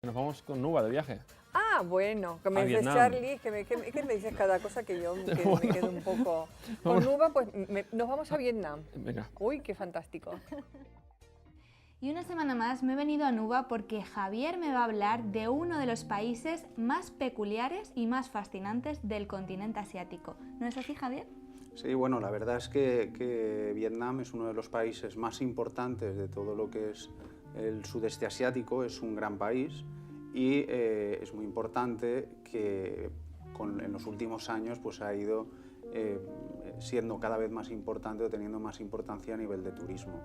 Nos vamos con Nuba de viaje. Ah, bueno, que me A dices Vietnam. Charlie, que me dices cada cosa que yo me quedo un poco... Con Nuba, pues nos vamos a Vietnam. Venga. Uy, qué fantástico. Y una semana más me he venido a Nuba porque Javier me va a hablar de uno de los países más peculiares y más fascinantes del continente asiático. ¿No es así, Javier? Sí, bueno, la verdad es que Vietnam es uno de los países más importantes de todo lo que es el sudeste asiático, es un gran país y es muy importante que en los últimos años pues, ha ido siendo cada vez más importante o teniendo más importancia a nivel de turismo,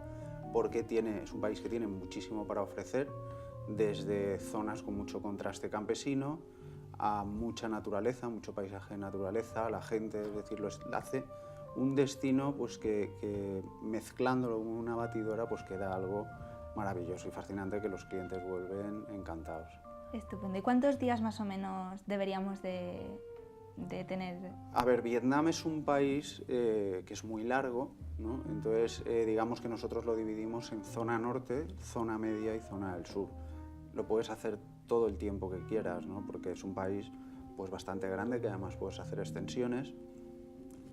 porque es un país que tiene muchísimo para ofrecer, desde zonas con mucho contraste campesino a mucha naturaleza, mucho paisaje de naturaleza, la gente, es decir, hace un destino pues, que mezclándolo con una batidora pues, queda algo maravilloso y fascinante que los clientes vuelven encantados. Estupendo. ¿Y cuántos días más o menos deberíamos de tener? A ver, Vietnam es un país que es muy largo, ¿no? Entonces digamos que nosotros lo dividimos en zona norte, zona media y zona del sur. Lo puedes hacer todo el tiempo que quieras, ¿no? Porque es un país pues, bastante grande que además puedes hacer extensiones,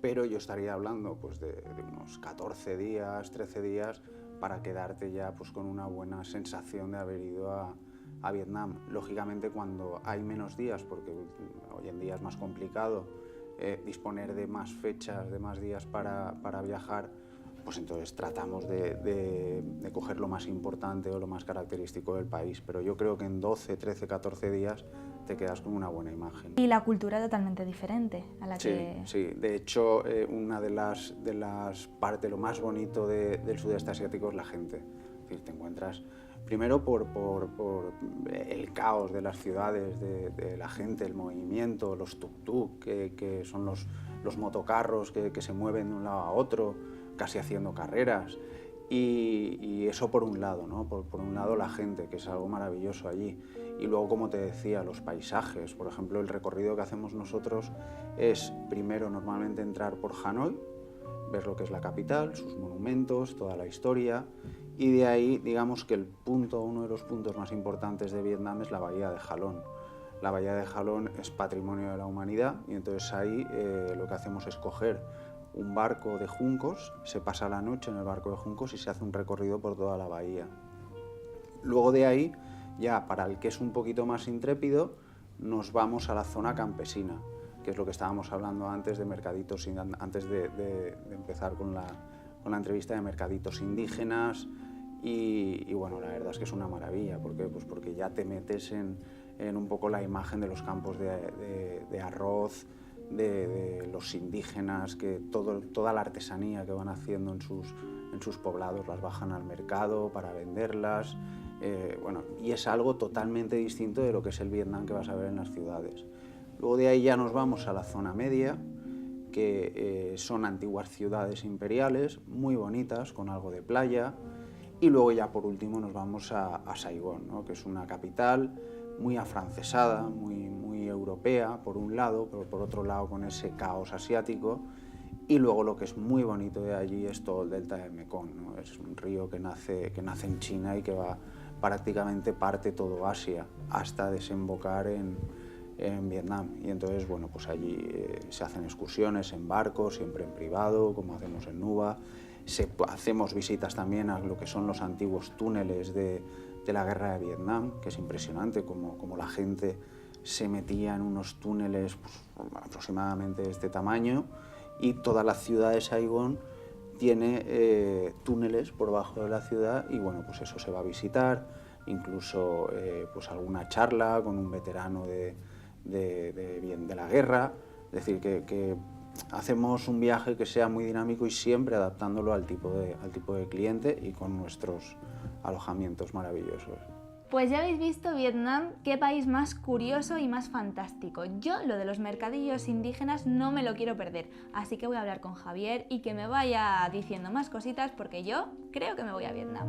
pero yo estaría hablando pues, de unos 14 días, 13 días para quedarte ya pues, con una buena sensación de haber ido a Vietnam. Lógicamente cuando hay menos días, porque hoy en día es más complicado disponer de más fechas, de más días para viajar, pues entonces tratamos de coger lo más importante o lo más característico del país. Pero yo creo que en 12, 13, 14 días te quedas con una buena imagen. Y la cultura totalmente diferente a la que... Sí, de hecho, una de las partes, lo más bonito del sudeste asiático es la gente. Es decir, te encuentras primero por el caos de las ciudades, de la gente, el movimiento, los tuk-tuk, que son los motocarros que se mueven de un lado a otro, casi haciendo carreras. Y eso por un lado, ¿no? Por un lado la gente, que es algo maravilloso allí. Y luego, como te decía, los paisajes. Por ejemplo, el recorrido que hacemos nosotros es primero normalmente entrar por Hanoi, ver lo que es la capital, sus monumentos, toda la historia. Y de ahí, digamos que uno de los puntos más importantes de Vietnam es la bahía de Ha Long. La bahía de Ha Long es patrimonio de la humanidad y entonces ahí lo que hacemos es coger un barco de juncos, se pasa la noche en el barco de juncos y se hace un recorrido por toda la bahía. Luego de ahí, ya para el que es un poquito más intrépido, nos vamos a la zona campesina, que es lo que estábamos hablando antes de mercaditos, antes de empezar con la entrevista, de mercaditos indígenas. Y bueno, la verdad es que es una maravilla, ¿por qué? Pues porque ya te metes en un poco la imagen de los campos de arroz, de los indígenas, que toda la artesanía que van haciendo en sus poblados las bajan al mercado para venderlas. Bueno, y es algo totalmente distinto de lo que es el Vietnam que vas a ver en las ciudades. Luego de ahí ya nos vamos a la zona media, que son antiguas ciudades imperiales, muy bonitas, con algo de playa. Y luego ya por último nos vamos a Saigón, ¿no? Que es una capital muy afrancesada, muy europea por un lado, pero por otro lado con ese caos asiático. Y luego lo que es muy bonito de allí es todo el delta del Mekong, ¿no? Es un río que nace en China y que va prácticamente parte todo Asia hasta desembocar en Vietnam. Y entonces, bueno, pues allí se hacen excursiones en barco, siempre en privado, como hacemos en Nuba. Hacemos visitas también a lo que son los antiguos túneles de la guerra de Vietnam, que es impresionante como la gente se metía en unos túneles pues, aproximadamente de este tamaño, y toda la ciudad de Saigón tiene túneles por debajo de la ciudad y bueno, pues eso se va a visitar, incluso pues alguna charla con un veterano de la guerra, es decir, que hacemos un viaje que sea muy dinámico y siempre adaptándolo al tipo de cliente y con nuestros alojamientos maravillosos. Pues ya habéis visto Vietnam, qué país más curioso y más fantástico. Yo lo de los mercadillos indígenas no me lo quiero perder, así que voy a hablar con Javier y que me vaya diciendo más cositas porque yo creo que me voy a Vietnam.